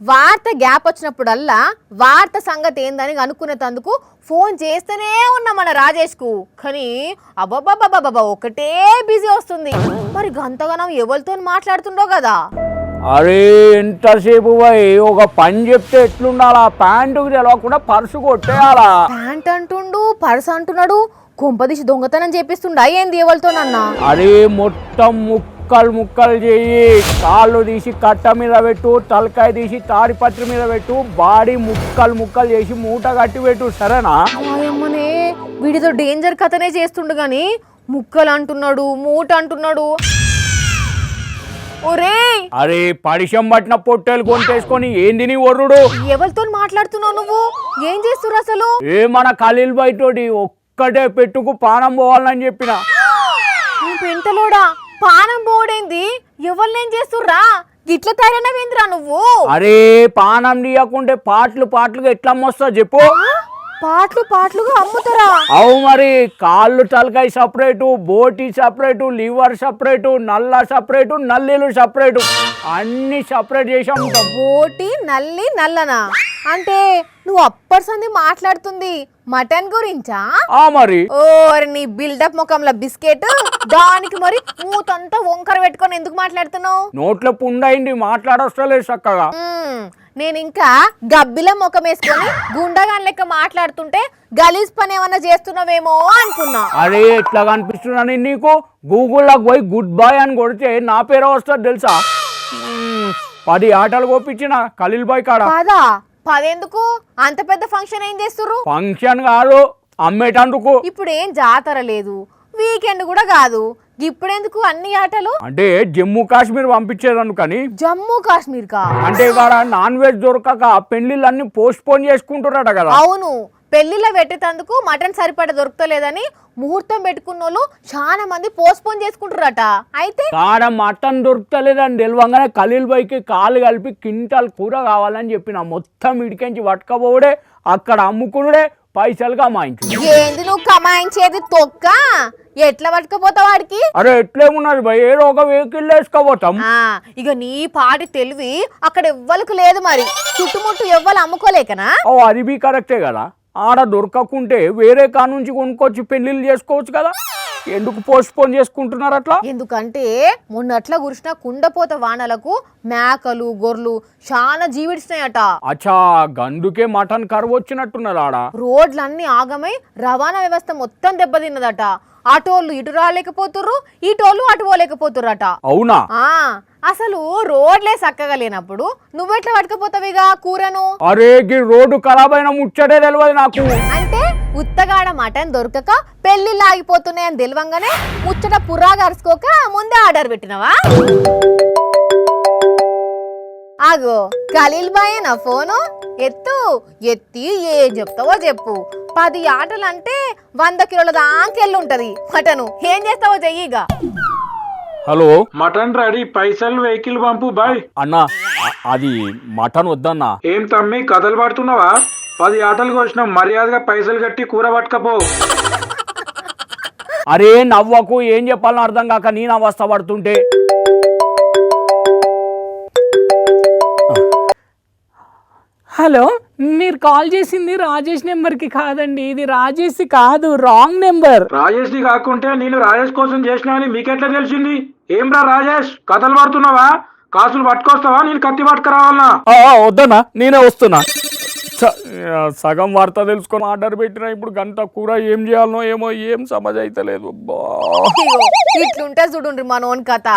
వార్త గ్యాప్ వచ్చినప్పుడల్లా వార్త సంగతి ఏందని అనుకునేందుకు ఫోన్ చేస్తూనే ఉన్నా మన రాజేష్కు. కానీ అబ్బబ్బబ్బబ్బబ్బ ఒకటే బిజీ వస్తుంది. మరి గంతగనం ఎవరితో మాట్లాడుతుండో కదా. అరే ఎంతసేపు పోయి ఒక పని చెప్తే ఎట్లుండాలా? ప్యాంటుకు తెలవకుండా పర్సు కొట్టేయాలా? ప్యాంట్ అంటుండు, పర్స్ అంటున్నాడు. కొంపదీసి దొంగతనం చేపిస్తుండా ఏంది ఎవరితోనన్నా? అరే మొత్తం ముక్కలు ముక్కలు చేయి, కాళ్ళు తీసి కట్ట మీద పెట్టు, తలకాయ తీసి తాడిపత్రి మీద పెట్టు, బాడీ ముక్కలు ముక్కలు చేసి మూట కట్టి పెట్టు, సరేనా? అమ్మనే వీడితో డేంజర్ కథనే చేస్తుండు గాని ముక్కలు అంటున్నాడు, మూట అంటున్నాడు. అరే పరిశం పట్టిన పొట్టేలు కొంటేసుకొని ఏంది నీ ఒర్రుడు? ఎవరితో మాట్లాడుతున్నావు నువ్వు? ఏం చేస్తురు అసలు? మన ఖలీల్ బయటోటి ఒక్కటే పెట్టుకు పానం పోవాలని చెప్పిన. పెంటలోడా పానం పోడేంది? ఎవరినేం చేస్తుర్రా? గిట్ల తయారైనవేంద్రా నువ్వు? అరే పానం తీయకుంటే పాటలు పాటలుగా ఎట్లా అమ్మొస్తా చెప్పు? పాటలు పాటలుగా అమ్ముతారా? అవు మరి కాళ్ళు తలకాయ సపరేటు, బోటి సపరేటు, లివర్ సపరేటు, నల్ల సపరేటు, నల్లీలు సపరేటు, అన్ని సపరేట్ చేసి అమ్ముతాం. బోటి నల్లి నల్లనా అంటే నువ్వు అప్పటిసంది మాట్లాడుతుంది మటన్ గురించా? మరి ఓ నీ బిల్డప్ ముఖంలో బిస్కెట్ దానికి మరి మూతంతా వంకర పెట్టుకొని ఎందుకు మాట్లాడుతున్నావు? నోట్లో పుండైంది మాట్లాడొస్తలేదు చక్కగా. నేను ఇంకా గబ్బిల ముఖం వేసుకొని గుండగాన్ లెక్క మాట్లాడుతుంటే గలీజ్ పని ఏమన్నా చేస్తున్నావేమో అనుకున్నా. అరే ఎట్లా కనిపిస్తున్నాను నీకు? గూగుల్లోకి పోయి గుడ్ బాయ్ అని కొడితే నా పేరు వస్తుంది తెలుసా? 10 ఆటలు కోపించిన ఖలీల్ బాయ్ కాడ. కాదా? 10 ఎందుకు? అంత పెద్ద ఫంక్షన్ ఏం చేస్తుర్రు? ఫంక్షన్ కాదు, అమ్మేటందుకు. ఇప్పుడు ఏం జాతర లేదు, వీకెండ్ కూడా కాదు, ఇప్పుడెందుకు అన్ని ఆటలు? అంటే జమ్మూ కాశ్మీర్ పంపించేదాను. కానీ జమ్మూ కాశ్మీర్ కా? అంటే ఇవాళ నాన్ వెజ్ దొరకక పెళ్లిళ్ళన్ని పోస్ట్ పోన్ చేసుకుంటున్నారట కదా. అవును, పెళ్లిలో పెట్టేందుకు మటన్ సరిపడ దొరకలేదని ముహూర్తం పెట్టుకున్నోళ్ళు చాలా మంది పోస్ట్ పోన్ చేసుకుంటారట. అయితే కాడ మటన్ దొరకలేదని తెలియంగానే ఖలీల్ బాయ్కి కాలు కలిపి క్వింటాల్ కూర కావాలని చెప్పిన. మొత్తం ఇడికించి పట్టుకపోవడే, అక్కడ అమ్ముకునుడే, పైసలు కమాయించు. ఏంది నువ్వు కమాయించేది తొక్క? ఎట్లా పట్టుకపోతావు వాడికి? అరే ఎట్లేమున్నది భయ్, ఏదో ఒక వెహికల్ వేసుకోపోతాం. ఇక నీ పాటి తెలివి అక్కడ ఎవ్వరికి లేదు. మరి చుట్టుముట్టు ఎవ్వరు అమ్ముకోలేకనా? అది బి కరెక్టే కదా. ఆడ దొరకకుంటే వేరే కా నుంచి కొనుక్కొచ్చి పెళ్లిళ్ళు చేసుకోవచ్చు కదా. ఎందుకు పోస్ట్ పోన్ చేసుకుంటున్నారు అట్లా? ఎందుకంటే మొన్నట్లా కురిసిన కుండపోత వానలకు మేకలు గొర్రెలు చాలా జీవిడిస్తున్నాయట. అచ్చా గందుకే మటన్ కరువు వచ్చినట్టున్నది ఆడ. రోడ్లన్నీ ఆగమై రవాణా వ్యవస్థ మొత్తం దెబ్బతిన్నదట. ఆటోళ్ళు ఇటు రాలేకపోతుర్రు, ఇటోళ్ళు అటు పోలేకపోతుర్రట. అవునా? అసలు రోడ్లే చక్కగా లేనప్పుడు నువ్వెట్లా పట్టుకపోతావిగా కూరను? అరే రోడ్డు ఖరాబ్ అయిన ముచ్చటే తెలియదు నాకు. అంటే ఉత్తగాడ మటన్ దొరకక పెళ్లిళ్ళు ఆగిపోతున్నాయని తెలియంగానే ముచ్చట పుర్రాగా అరుచుకోక ముందే ఆర్డర్ పెట్టినవా? ఆగో ఖలీల్ బాయ్ నా ఫోను ఎత్తి ఏం చెప్తావో చెప్పు. 10 ఆటలు అంటే 100 కిలోల దాకెళ్ళి ఉంటది మటను. ఏం చేస్తావో చెయ్యిగా. హలో, మటన్ రెడీ, పైసలు వెహికల్ పంపు బాయ్. అన్నా అది మటన్ వద్దన్నా. ఏం తమ్మి కథలు పడుతున్నావా? 10 ఆటలు కోసినాం, మర్యాదగా పైసలు కట్టి కూర పట్టుకపో. అరే నవ్వకు, ఏం చెప్పాలని అర్థం కాక నేను అవస్థ పడుతుంటే. హలో, మీరు కాల్ చేసింది రాజేష్ నెంబర్కి కాదండి. ఇది రాజేష్ కాదు, రాంగ్ నెంబర్. రాజేష్ ని కాకుంటే నేను రాజేష్ కోసం చేసినా అని మీకెట్లా తెలిసింది? ఏం రా రాజేష్, కథలు పడుతున్నావా? కాసులు పట్టుకొస్తావా? నేను కత్తి పట్టుకురావాలనా? వద్దన్నా, నేనే వస్తున్నా. సగం వార్త తెలుసుకొని ఆర్డర్ పెట్టినా, ఇప్పుడు గంట కూర ఏం చేయాలనో ఏమో ఏం సమజ్ అయితే లేదు. ఇట్లుంటే చూడుండ్రి మనోన్ కథ.